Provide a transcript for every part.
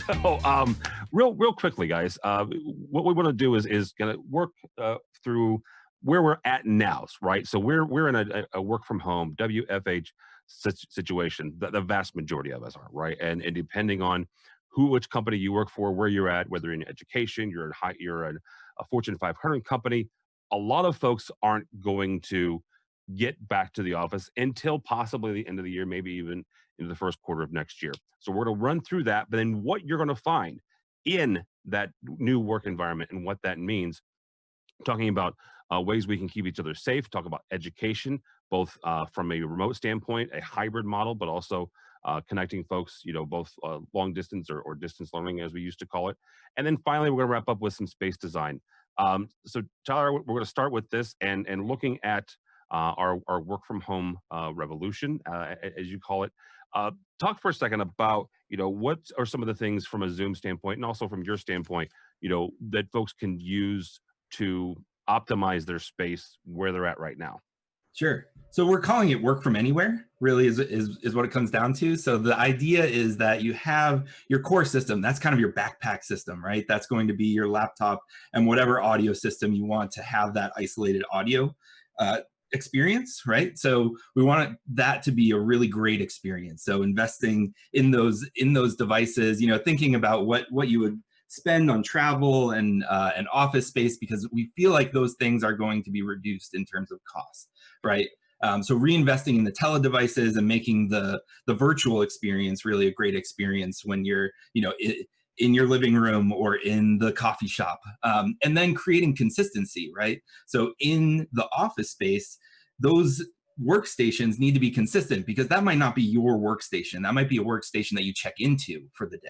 So, real quickly, guys, what we want to do is gonna work through where we're at now, right? So we're in a work from home WFH situation. The vast majority of us are, right? And depending on which company you work for, where you're at, whether in education, you're in a Fortune 500 company. A lot of folks aren't going to get back to the office until possibly the end of the year, maybe even into the first quarter of next year. So we're going to run through that, but then what you're going to find in that new work environment and what that means, talking about ways we can keep each other safe, talk about education, both from a remote standpoint, a hybrid model, but also connecting folks, both long distance or distance learning, as we used to call it. And then finally, we're going to wrap up with some space design. So Tyler, we're going to start with this and looking at our work from home revolution, as you call it. Talk for a second about, what are some of the things from a Zoom standpoint and also from your standpoint, that folks can use to optimize their space where they're at right now. Sure. So we're calling it work from anywhere, really is what it comes down to. So the idea is that you have your core system, that's kind of your backpack system, right? That's going to be your laptop and whatever audio system you want to have that isolated audio experience, right? So we want that to be a really great experience. So investing in those devices, thinking about what you would spend on travel and office space, because we feel like those things are going to be reduced in terms of cost, right? So reinvesting in the tele devices and making the virtual experience really a great experience when you're, in your living room or in the coffee shop, and then creating consistency, right? So in the office space, those workstations need to be consistent, because that might not be your workstation. That might be a workstation that you check into for the day,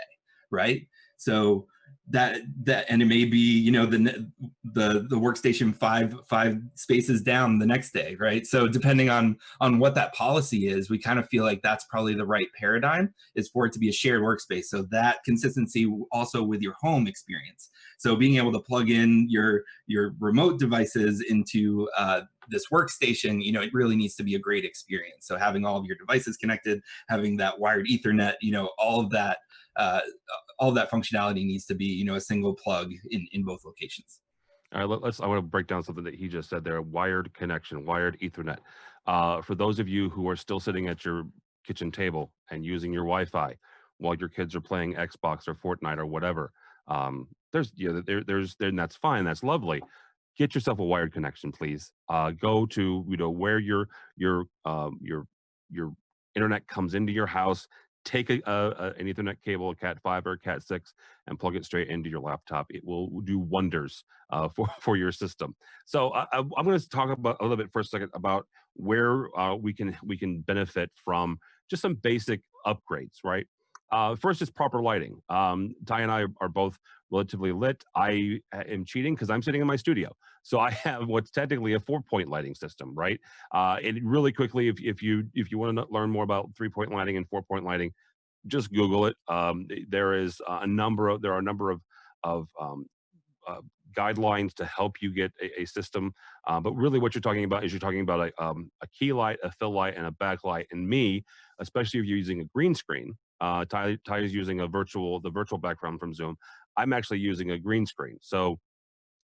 right? So and it may be, the workstation five spaces down the next day, right? So depending on what that policy is, we kind of feel like that's probably the right paradigm, is for it to be a shared workspace. So that consistency also with your home experience. So being able to plug in your remote devices into this workstation, it really needs to be a great experience. So having all of your devices connected, having that wired Ethernet, all of that functionality needs to be, a single plug in both locations. All right, I want to break down something that he just said there, wired connection, wired Ethernet. For those of you who are still sitting at your kitchen table and using your Wi-Fi while your kids are playing Xbox or Fortnite or whatever, then that's fine, that's lovely. Get yourself a wired connection, please. Go to, where your internet comes into your house. Take an Ethernet cable, a Cat 5 or Cat 6, and plug it straight into your laptop. It will do wonders for your system. So I'm going to talk about a little bit for a second about where we can benefit from just some basic upgrades, right? First is proper lighting. Ty and I are both relatively lit. I am cheating because I'm sitting in my studio. So I have what's technically a 4-point lighting system, right? And really quickly, if you want to learn more about 3-point lighting and 4-point lighting, just Google it. There are a number of guidelines to help you get a system. But really what you're talking about is a key light, a fill light, and a backlight. And me, especially if you're using a green screen, Ty is using the virtual background from Zoom. I'm actually using a green screen. So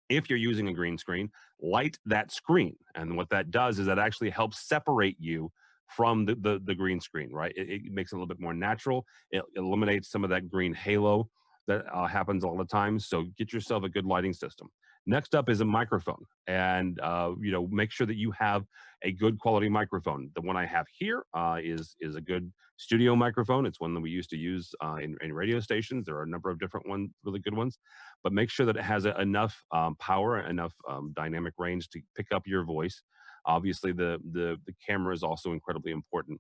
if you're using a green screen, light that screen. And what that does is that actually helps separate you from the green screen, right? It makes it a little bit more natural. It eliminates some of that green halo that happens all the time. So get yourself a good lighting system. Next up is a microphone, and make sure that you have a good quality microphone. The one I have here is a good studio microphone. It's one that we used to use in radio stations. There are a number of different really good ones, but make sure that it has enough power, enough dynamic range to pick up your voice. Obviously, the camera is also incredibly important,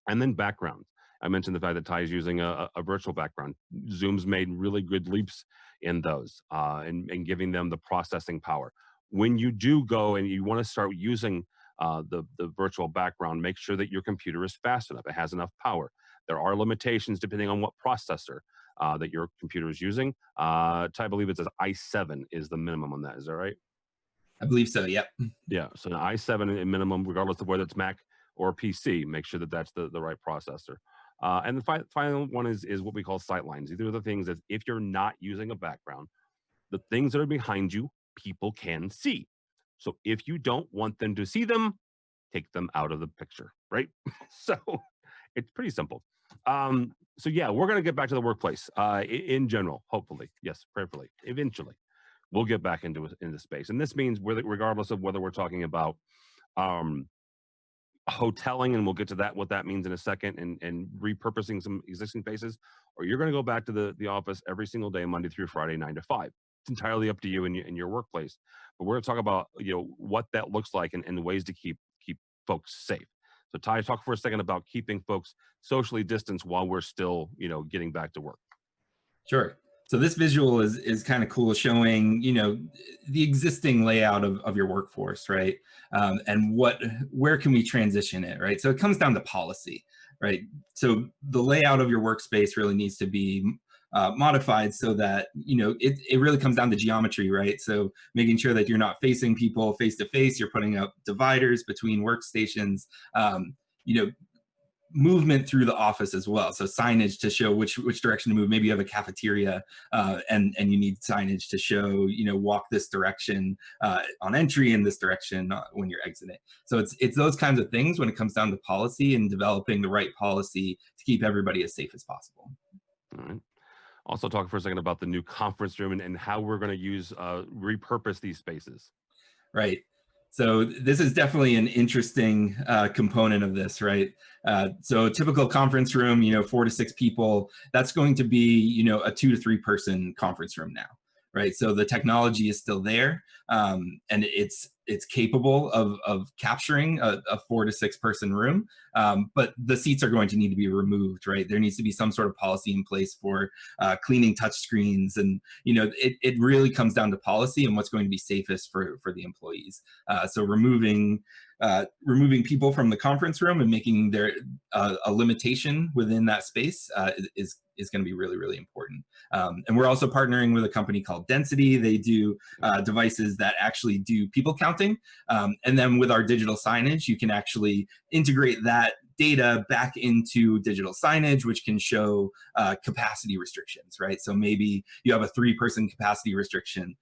and then background. I mentioned the fact that Ty is using a virtual background. Zoom's made really good leaps in those and giving them the processing power. When you do go and you want to start using the virtual background, make sure that your computer is fast enough. It has enough power. There are limitations depending on what processor that your computer is using. Ty, I believe it's an i7 is the minimum on that. Is that right? I believe so, yep. Yeah, so an i7 minimum, regardless of whether it's Mac or PC, make sure that that's the right processor. And the final one is what we call sight lines. These are the things that if you're not using a background, the things that are behind you, people can see. So if you don't want them to see them, take them out of the picture, right? So it's pretty simple. So yeah, we're going to get back to the workplace in general, hopefully. Yes, prayerfully, eventually. We'll get back into space. And this means regardless of whether we're talking about um, hoteling, and we'll get to that, what that means in a second, and repurposing some existing spaces, or you're going to go back to the office every single day, Monday through Friday, 9 to 5. It's entirely up to you and your workplace. But we're going to talk about what that looks like and the ways to keep folks safe. So Ty, talk for a second about keeping folks socially distanced while we're still getting back to work. Sure. So this visual is kind of cool, showing the existing layout of your workforce, right? And where can we transition it, right? So it comes down to policy, right? So the layout of your workspace really needs to be modified so that it really comes down to geometry, right? So making sure that you're not facing people face to face, you're putting up dividers between workstations. You know, movement through the office as well. So signage to show which direction to move. Maybe you have a cafeteria and you need signage to show, walk this direction on entry and this direction when you're exiting. So it's those kinds of things when it comes down to policy and developing the right policy to keep everybody as safe as possible. All right. Also talk for a second about the new conference room and how we're going to repurpose these spaces. Right. So this is definitely an interesting component of this, right? So a typical conference room, 4 to 6 people, that's going to be, a 2 to 3 person conference room now, right? So the technology is still there, and it's capable of capturing a 4 to 6 person room, but the seats are going to need to be removed, right? There needs to be some sort of policy in place for cleaning touch screens, and it really comes down to policy and what's going to be safest for the employees. So removing people from the conference room and making there a limitation within that space is going to be really, really important. And we're also partnering with a company called Density. They do devices that actually do people counting. And then with our digital signage, you can actually integrate that data back into digital signage, which can show capacity restrictions, right? So maybe you have a 3-person capacity restriction,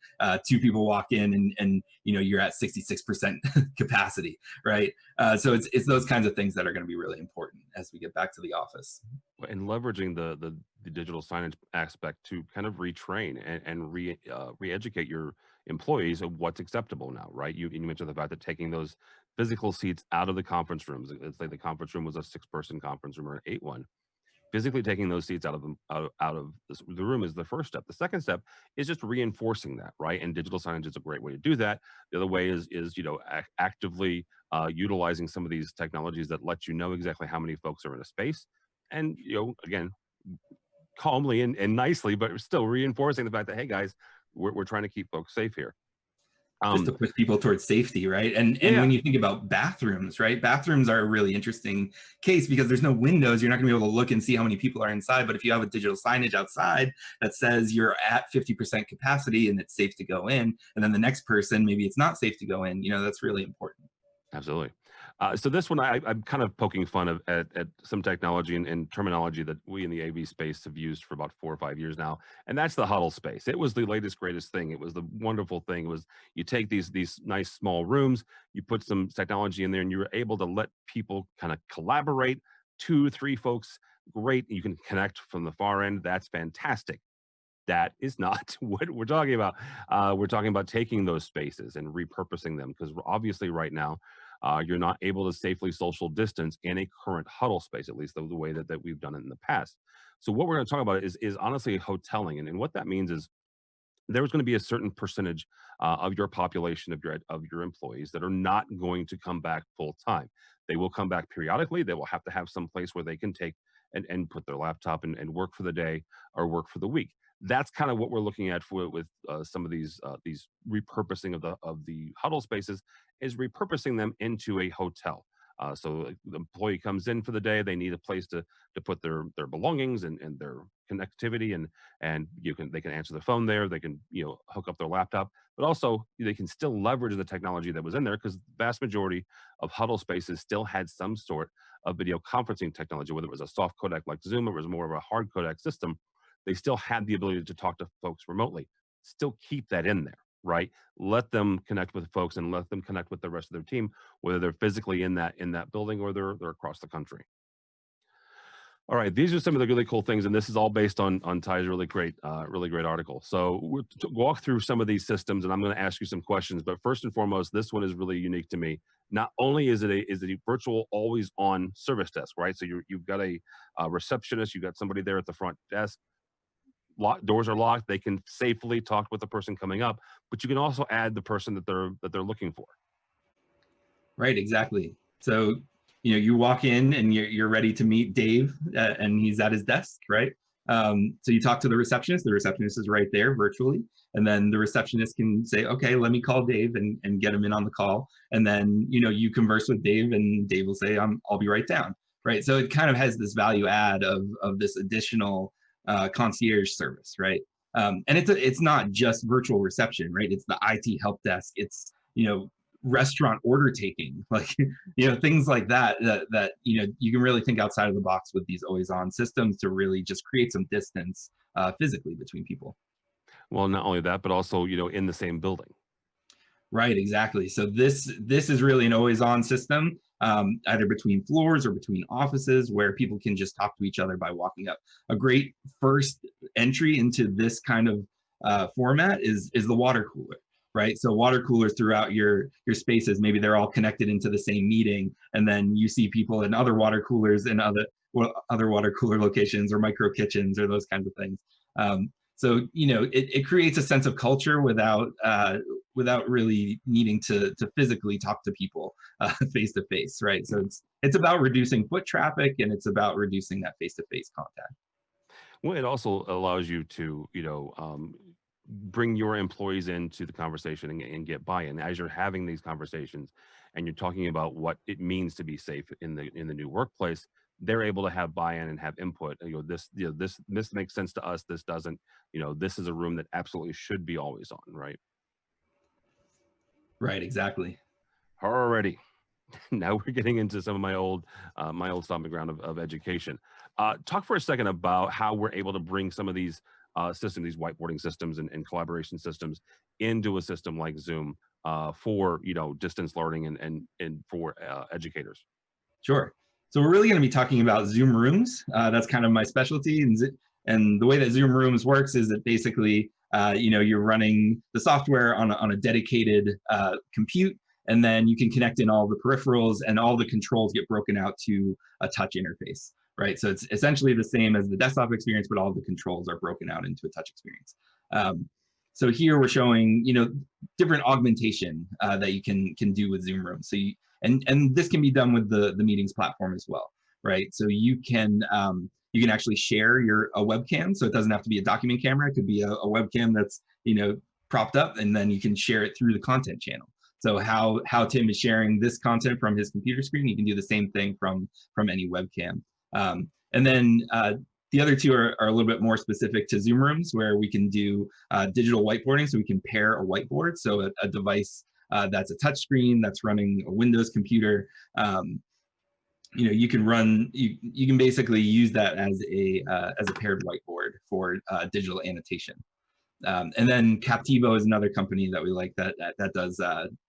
2 people walk in and you're at 66% capacity, right? So it's those kinds of things that are going to be really important as we get back to the office. And leveraging the digital signage aspect to kind of retrain and re-educate your employees of what's acceptable now, right? You mentioned the fact that taking those physical seats out of the conference rooms, let's say the conference room was a 6-person conference room or an 8-1, physically taking those seats out of the room is the first step. The second step is just reinforcing that, right? And digital signage is a great way to do that. The other way is actively utilizing some of these technologies that let you know exactly how many folks are in a space, and again, calmly and nicely, but still reinforcing the fact that, hey guys, we're trying to keep folks safe here. Just to push people towards safety, right? And when you think about bathrooms, right? Bathrooms are a really interesting case because there's no windows. You're not going to be able to look and see how many people are inside. But if you have a digital signage outside that says you're at 50% capacity and it's safe to go in, and then the next person, maybe it's not safe to go in, that's really important. Absolutely. So this one, I'm kind of poking fun at some technology and terminology that we in the AV space have used for about 4 or 5 years now, and that's the huddle space. It was the latest, greatest thing. It was the wonderful thing. It was you take these nice small rooms, you put some technology in there, and you were able to let people kind of collaborate. 2, 3 folks, great. You can connect from the far end. That's fantastic. That is not what we're talking about. We're talking about taking those spaces and repurposing them, because obviously right now you're not able to safely social distance in a current huddle space, at least the way that we've done it in the past. So what we're going to talk about is honestly hoteling, and what that means is there's going to be a certain percentage of your population of your employees that are not going to come back full time. They will come back periodically. They will have to have some place where they can take and put their laptop and work for the day or work for the week. That's kind of what we're looking at with some of these repurposing of the huddle spaces, is repurposing them into a hotel. So like, the employee comes in for the day, they need a place to put their belongings and their connectivity, and they can answer the phone there, they can hook up their laptop, but also they can still leverage the technology that was in there, because the vast majority of huddle spaces still had some sort of video conferencing technology, whether it was a soft codec like Zoom or it was more of a hard codec system. They still had the ability to talk to folks remotely. Still keep that in there, right? Let them connect with folks and let them connect with the rest of their team, whether they're physically in that building or they're across the country. All right, these are some of the really cool things, and this is all based on Ty's really great article. So we'll walk through some of these systems, and I'm going to ask you some questions. But first and foremost, this one is really unique to me. Not only is it a virtual always-on service desk, right? So you've got a receptionist, you've got somebody there at the front desk. Doors are locked; they can safely talk with the person coming up. But you can also add the person that they're looking for. Right, exactly. So, you walk in and you're ready to meet Dave, and he's at his desk, right? So you talk to the receptionist. The receptionist is right there virtually. And then the receptionist can say, okay, let me call Dave and get him in on the call. And then, you converse with Dave and Dave will say, I'll be right down, right? So it kind of has this value add of this additional concierge service, right? And it's not just virtual reception, right? It's the IT help desk. It's, restaurant order taking, like things like that you can really think outside of the box with these always on systems to really just create some distance physically between people. Well, not only that, but also in the same building. Right, exactly. So this is really an always on system, either between floors or between offices, where people can just talk to each other by walking up. A great first entry into this kind of format is the water cooler. Right, so water coolers throughout your spaces, maybe they're all connected into the same meeting, and then you see people in other water coolers in other water cooler locations or micro kitchens or those kinds of things. So it creates a sense of culture without really needing to physically talk to people face to face, right? So it's about reducing foot traffic, and it's about reducing that face to face contact. Well, it also allows you to bring your employees into the conversation and get buy-in as you're having these conversations, and you're talking about what it means to be safe in the new workplace. They're able to have buy-in and have input. This makes sense to us. This doesn't. This is a room that absolutely should be always on, right? Right, exactly. Alrighty. Now we're getting into some of my old stomping ground of education. Talk for a second about how we're able to bring some of these systems, these whiteboarding systems and collaboration systems, into a system like Zoom for distance learning and for educators. Sure. So we're really going to be talking about Zoom Rooms. That's kind of my specialty, and the way that Zoom Rooms works is that basically you're running the software on a dedicated compute, and then you can connect in all the peripherals, and all the controls get broken out to a touch interface, right? So it's essentially the same as the desktop experience, but all the controls are broken out into a touch experience. So here we're showing, different augmentation that you can do with Zoom Rooms. So and this can be done with the meetings platform as well, right? So you can actually share a webcam, so it doesn't have to be a document camera. It could be a webcam that's propped up, and then you can share it through the content channel. So how Tim is sharing this content from his computer screen, you can do the same thing from any webcam. And then the other two are a little bit more specific to Zoom Rooms, where we can do digital whiteboarding. So we can pair a whiteboard, so a device that's a touch screen that's running a Windows computer. You can basically use that as a paired whiteboard for digital annotation. And then Captivo is another company that we like that does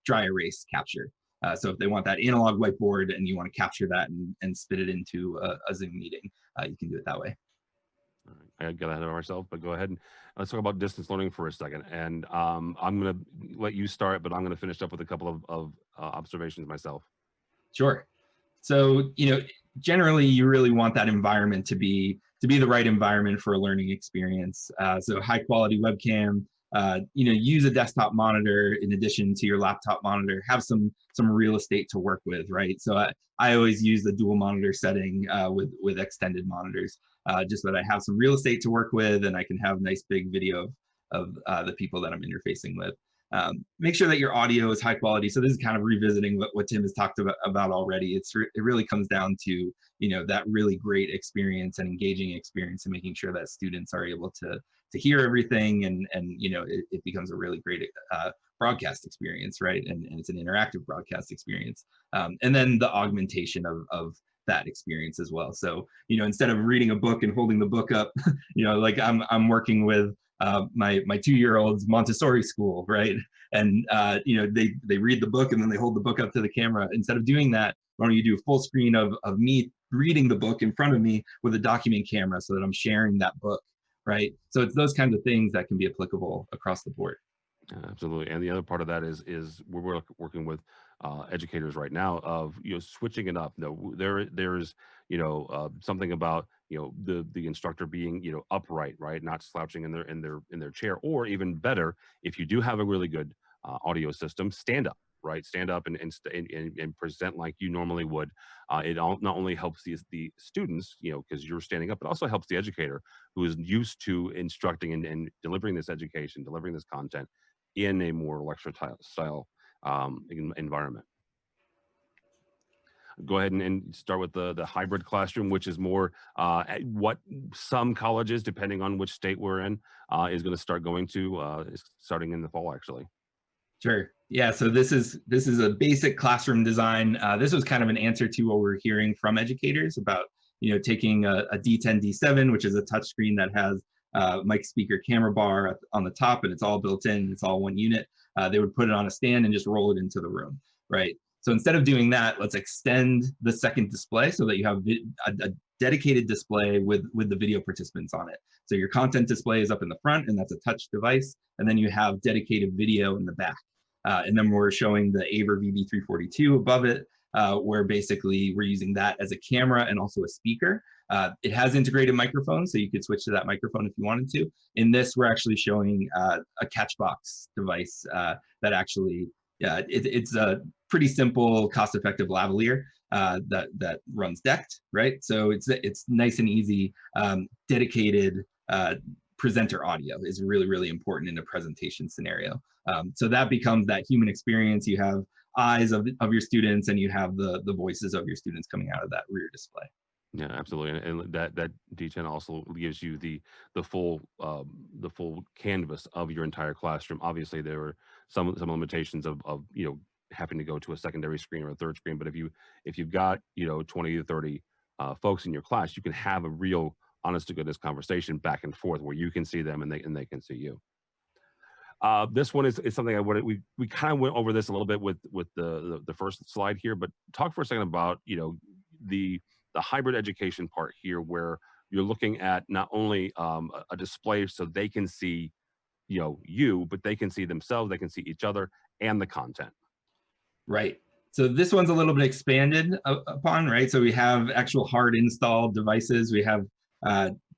dry erase capture. So if they want that analog whiteboard and you want to capture that and spit it into a Zoom meeting, you can do it that way. All right. I got ahead of myself, but go ahead and let's talk about distance learning for a second. And I'm going to let you start, but I'm going to finish up with a couple of observations myself. Sure. So, generally you really want that environment to be the right environment for a learning experience. So high quality webcam, use a desktop monitor in addition to your laptop monitor, have some real estate to work with, right? So I always use the dual monitor setting with extended monitors, just so that I have some real estate to work with, and I can have nice big video of the people that I'm interfacing with. Make sure that your audio is high quality. So this is kind of revisiting what Tim has talked about already. It really comes down to, that really great experience and engaging experience, and making sure that students are able to hear everything, and it becomes a really great broadcast experience, right? And it's an interactive broadcast experience. And then the augmentation of that experience as well. So, instead of reading a book and holding the book up, like I'm working with my 2-year-old's Montessori school, right? And they read the book and then they hold the book up to the camera. Instead of doing that, why don't you do a full screen of me reading the book in front of me with a document camera, so that I'm sharing that book, right? So it's those kinds of things that can be applicable across the board. Absolutely. And the other part of that is we're working with educators right now of switching it up. There's something about the instructor being upright, right, not slouching in their chair, or even better, if you do have a really good audio system, stand up. Right, stand up and present like you normally would. It not only helps the students, because you're standing up, but also helps the educator who is used to instructing and delivering this education, delivering this content in a more lecture style environment. Go ahead and start with the hybrid classroom, which is more what some colleges, depending on which state we're in, is going to start going to, starting in the fall, actually. Sure. Yeah. So this is a basic classroom design. This was kind of an answer to what we're hearing from educators about, taking a D10, D7, which is a touchscreen that has mic, speaker, camera bar on the top, and it's all built in. It's all one unit. They would put it on a stand and just roll it into the room, right? So instead of doing that, let's extend the second display so that you have a dedicated display with the video participants on it. So your content display is up in the front, and that's a touch device. And then you have dedicated video in the back. And then we're showing the AVer VB342 above it, where basically we're using that as a camera and also a speaker. It has integrated microphones, so you could switch to that microphone if you wanted to. In this, we're actually showing a catchbox device that actually, it's a pretty simple, cost-effective lavalier that runs DECT, right? So it's nice and easy. Dedicated presenter audio is really, really important in a presentation scenario. So that becomes that human experience. You have eyes of your students, and you have the voices of your students coming out of that rear display. Yeah, absolutely, and that D10 also gives you the full canvas of your entire classroom. Obviously, there are some limitations of having to go to a secondary screen or a third screen, but if you've got 20 to 30 folks in your class, you can have a real honest to goodness conversation back and forth where you can see them and they can see you. This one is something we kind of went over this a little bit with the first slide here, but talk for a second about the hybrid education part here, where you're looking at not only a display so they can see you, but they can see themselves, they can see each other and the content. Right. So this one's a little bit expanded upon, right? So we have actual hard installed devices. We have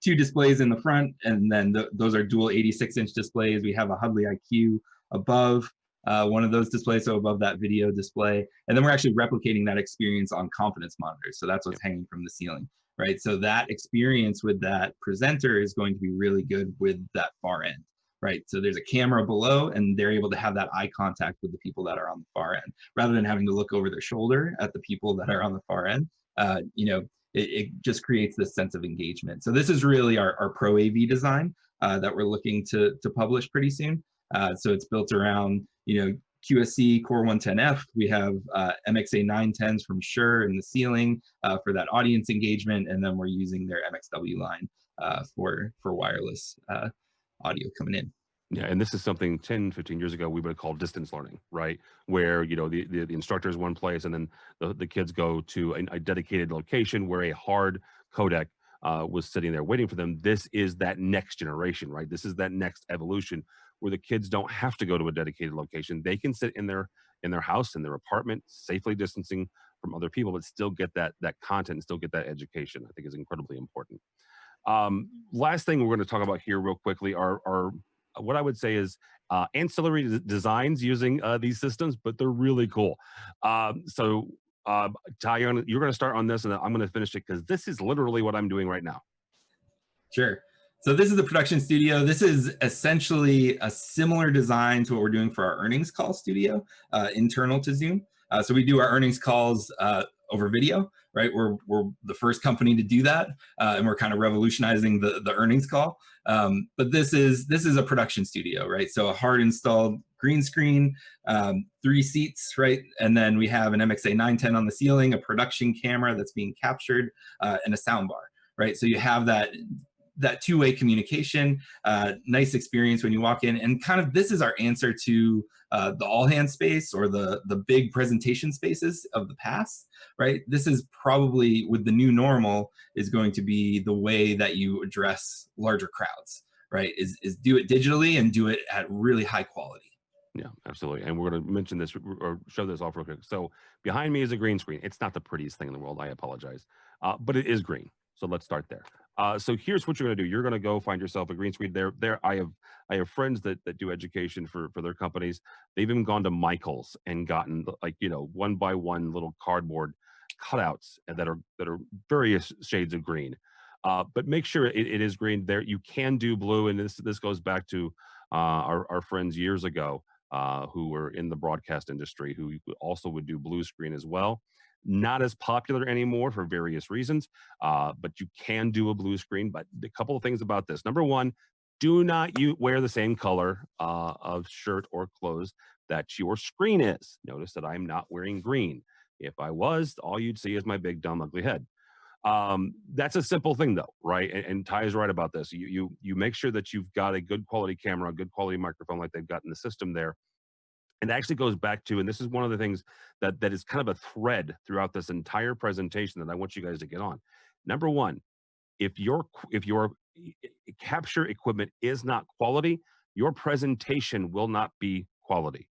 2 displays in the front, and then those are dual 86-inch displays. We have a Hudley IQ above one of those displays, so above that video display. And then we're actually replicating that experience on confidence monitors. So that's what's hanging from the ceiling, right? So that experience with that presenter is going to be really good with that far end, right? So there's a camera below, and they're able to have that eye contact with the people that are on the far end, rather than having to look over their shoulder at the people that are on the far end. It just creates this sense of engagement. So this is really our ProAV design that we're looking to publish pretty soon. So it's built around, QSC Core 110F. We have MXA 910s from SHARE in the ceiling for that audience engagement, and then we're using their MXW line for wireless audio coming in. Yeah, and this is something 10, 15 years ago we would have called distance learning, right? Where the instructor is one place, and then the kids go to a dedicated location where a hard codec was sitting there waiting for them. This is that next generation, right? This is that next evolution where the kids don't have to go to a dedicated location. They can sit in their house, in their apartment, safely distancing from other people, but still get that content and still get that education. I think is incredibly important. Last thing we're going to talk about here real quickly are what I would say is ancillary designs using these systems, but they're really cool. So Ty, you're going to start on this, and I'm going to finish it because this is literally what I'm doing right now. Sure. So this is the production studio. This is essentially a similar design to what we're doing for our earnings call studio, internal to Zoom. So we do our earnings calls over video, right? We're the first company to do that, and we're kind of revolutionizing the earnings call. But this is a production studio, right? So a hard installed green screen, 3 seats, right? And then we have an MXA 910 on the ceiling, a production camera that's being captured, and a sound bar, right? So you have that two-way communication, nice experience when you walk in, and kind of this is our answer to the all-hand space or the big presentation spaces of the past, right? This is probably, with the new normal, is going to be the way that you address larger crowds, right? Is do it digitally and do it at really high quality. Yeah, absolutely. And we're going to mention this or show this off real quick. So behind me is a green screen. It's not the prettiest thing in the world. I apologize. But it is green. So let's start there. So here's what you're going to do. You're going to go find yourself a green screen. I have friends that do education for their companies. They've even gone to Michael's and gotten, like, one by one little cardboard cutouts that are various shades of green. But make sure it is green. There you can do blue, and this goes back to our friends years ago, who were in the broadcast industry, who also would do blue screen as well. Not as popular anymore for various reasons, but you can do a blue screen. But a couple of things about this. Number one, do not wear the same color of shirt or clothes that your screen is. Notice that I'm not wearing green. If I was, all you'd see is my big, dumb, ugly head. That's a simple thing though, right? And Ty is right about this. You make sure that you've got a good quality camera, a good quality microphone like they've got in the system there. And it actually goes back to, and this is one of the things that is kind of a thread throughout this entire presentation that I want you guys to get on. Number one, if your capture equipment is not quality, your presentation will not be quality.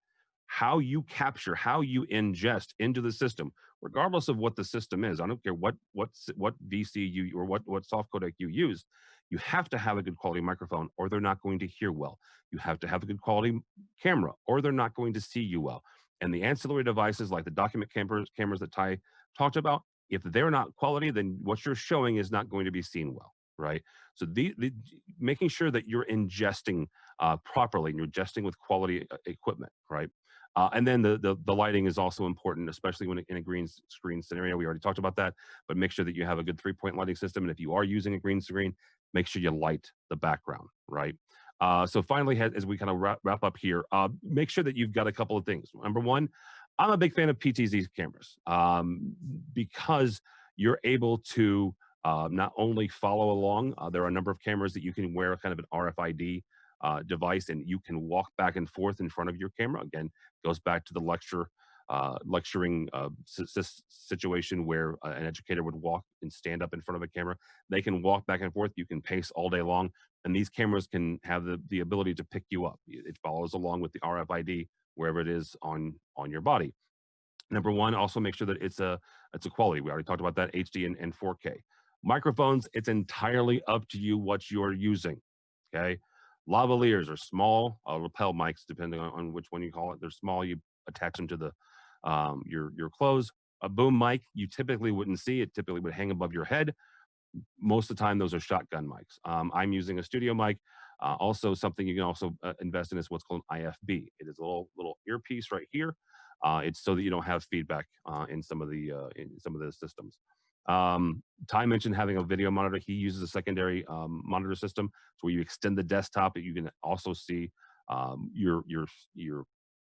How you capture, how you ingest into the system, regardless of what the system is. I don't care what VC you or what soft codec you use. You have to have a good quality microphone, or they're not going to hear well. You have to have a good quality camera, or they're not going to see you well. And the ancillary devices like the document cameras that Ty talked about, if they're not quality, then what you're showing is not going to be seen well, right? So making sure that you're ingesting properly and you're ingesting with quality equipment, right? And then the lighting is also important, especially when in a green screen scenario. We already talked about that, but make sure that you have a good 3-point lighting system. And if you are using a green screen, make sure you light the background, right? So finally, as we kind of wrap up here, make sure that you've got a couple of things. Number one, I'm a big fan of PTZ cameras because you're able to not only follow along, there are a number of cameras that you can wear kind of an RFID device, and you can walk back and forth in front of your camera. Again, goes back to the lecturing situation where an educator would walk and stand up in front of a camera. They can walk back and forth. You can pace all day long, and these cameras can have the ability to pick you up. It follows along with the RFID wherever it is on your body. Number one, also make sure that it's a quality. We already talked about that, HD and 4K. Microphones, it's entirely up to you what you're using. Okay. Lavaliers are small lapel mics, depending on which one you call it. They're small. You attach them to the your clothes. A boom mic, you typically wouldn't see. It typically would hang above your head. Most of the time, those are shotgun mics. I'm using a studio mic. Also, something you can also invest in is what's called an IFB. It is a little earpiece right here. It's so that you don't have feedback in some of the systems. Ty mentioned having a video monitor. He uses a secondary monitor system, so where you extend the desktop, you can also see your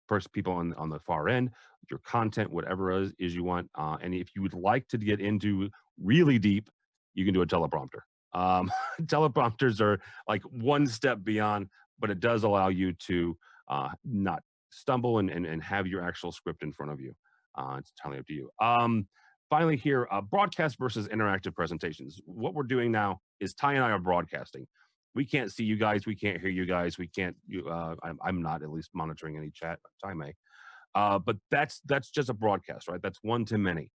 first people on the far end, your content, whatever is you want. And if you would like to get into really deep, you can do a teleprompter. Teleprompters are like one step beyond, but it does allow you to not stumble and have your actual script in front of you. It's entirely up to you. Finally here, broadcast versus interactive presentations. What we're doing now is Ty and I are broadcasting. We can't see you guys. We can't hear you guys. We can't, I'm not at least monitoring any chat. Ty may. But that's just a broadcast, right? That's one to many.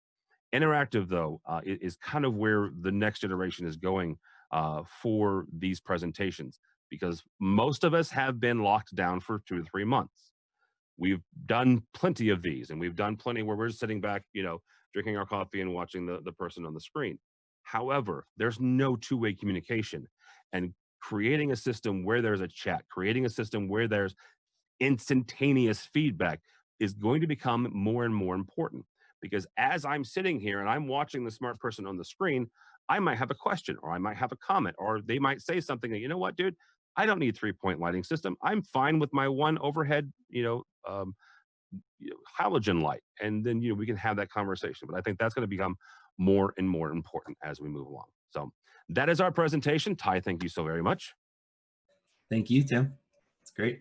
Interactive, though, is kind of where the next iteration is going for these presentations, because most of us have been locked down for 2 to 3 months. We've done plenty of these, and we've done plenty where we're sitting back, drinking our coffee and watching the person on the screen. However, there's no two-way communication. And creating a system where there's a chat, creating a system where there's instantaneous feedback is going to become more and more important. Because as I'm sitting here and I'm watching the smart person on the screen, I might have a question, or I might have a comment, or they might say something that, you know what, dude, I don't need 3-point lighting system. I'm fine with my one overhead, halogen light. And then, we can have that conversation. But I think that's going to become more and more important as we move along. So that is our presentation. Ty, thank you so very much. Thank you, Tim. It's great.